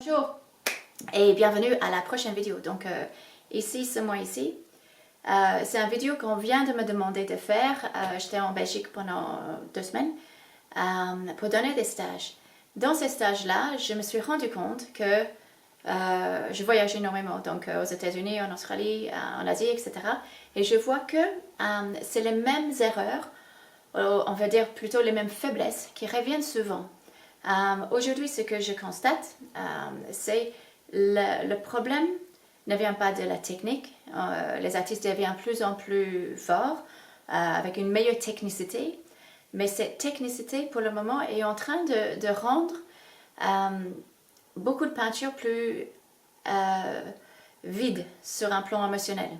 Bonjour et bienvenue à la prochaine vidéo. Donc ici, c'est moi ici. C'est une vidéo qu'on vient de me demander de faire. J'étais en Belgique pendant 2 semaines pour donner des stages. Dans ces stages-là, je me suis rendu compte que je voyage énormément, donc aux États-Unis, en Australie, en Asie, etc. Et je vois que c'est les mêmes erreurs, on va dire plutôt les mêmes faiblesses qui reviennent souvent. Aujourd'hui, ce que je constate, c'est le problème ne vient pas de la technique. Les artistes deviennent plus en plus forts, avec une meilleure technicité, mais cette technicité, pour le moment, est en train de rendre beaucoup de peintures plus vides sur un plan émotionnel.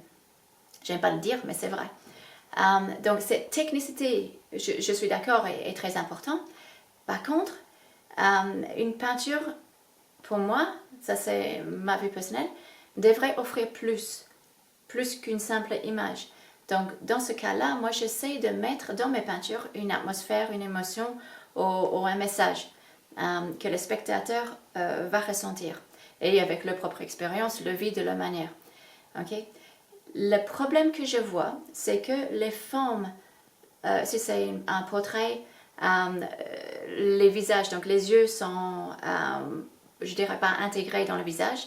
J'aime pas le dire, mais c'est vrai. Donc cette technicité, je suis d'accord, est très importante. Par contre, une peinture, pour moi, ça c'est ma vie personnelle, devrait offrir plus qu'une simple image. Donc dans ce cas-là, moi j'essaie de mettre dans mes peintures une atmosphère, une émotion ou un message que le spectateur va ressentir. Et avec leur propre expérience, le vit de la manière. Okay? Le problème que je vois, c'est que les formes, si c'est un portrait, les visages, donc les yeux sont, je dirais pas intégrés dans le visage,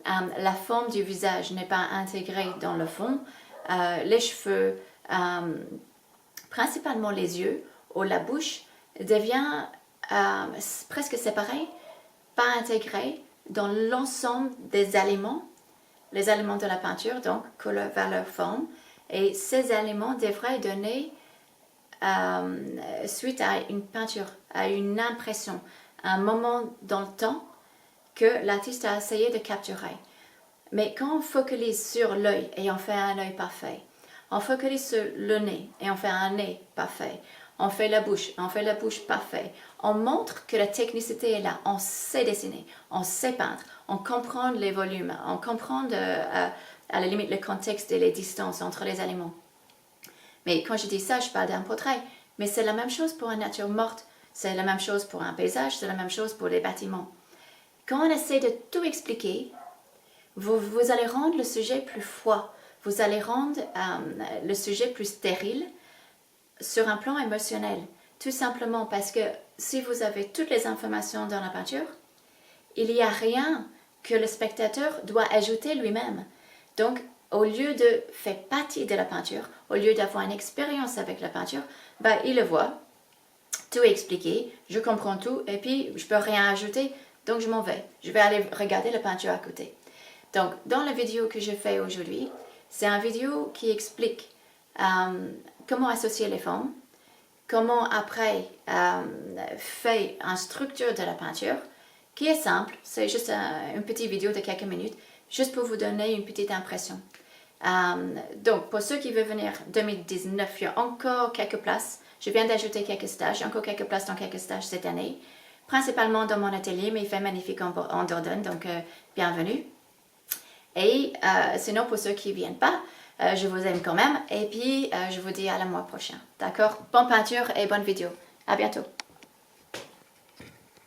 la forme du visage n'est pas intégrée dans le fond, les cheveux, principalement les yeux ou la bouche, devient presque séparés, pas intégrés dans l'ensemble des éléments, les éléments de la peinture, donc couleur, valeur, forme, et ces éléments devraient donner suite à une peinture, à une impression, un moment dans le temps que l'artiste a essayé de capturer. Mais quand on focalise sur l'œil et on fait un œil parfait, on focalise sur le nez et on fait un nez parfait, on fait la bouche, on fait la bouche parfaite, on montre que la technicité est là, on sait dessiner, on sait peindre, on comprend les volumes, on comprend à la limite le contexte et les distances entre les éléments. Mais quand je dis ça, je parle d'un portrait. Mais c'est la même chose pour une nature morte. C'est la même chose pour un paysage. C'est la même chose pour les bâtiments. Quand on essaie de tout expliquer, vous allez rendre le sujet plus froid. Vous allez rendre le sujet plus stérile sur un plan émotionnel. Tout simplement parce que si vous avez toutes les informations dans la peinture, il n'y a rien que le spectateur doit ajouter lui-même. Donc, au lieu de faire partie de la peinture, au lieu d'avoir une expérience avec la peinture, il le voit, tout est expliqué, je comprends tout, et puis je ne peux rien ajouter, donc je m'en vais. Je vais aller regarder la peinture à côté. Donc, dans la vidéo que je fais aujourd'hui, c'est une vidéo qui explique comment associer les formes, comment après faire une structure de la peinture, qui est simple, c'est juste une petite vidéo de quelques minutes, juste pour vous donner une petite impression. Donc, pour ceux qui veulent venir 2019, il y a encore quelques places. Je viens d'ajouter quelques stages, encore quelques places dans quelques stages cette année, principalement dans mon atelier, mais il fait magnifique en Dordogne, donc bienvenue. Et sinon, pour ceux qui ne viennent pas, je vous aime quand même, et puis je vous dis à la mois prochain. D'accord? Bonne peinture et bonne vidéo. À bientôt.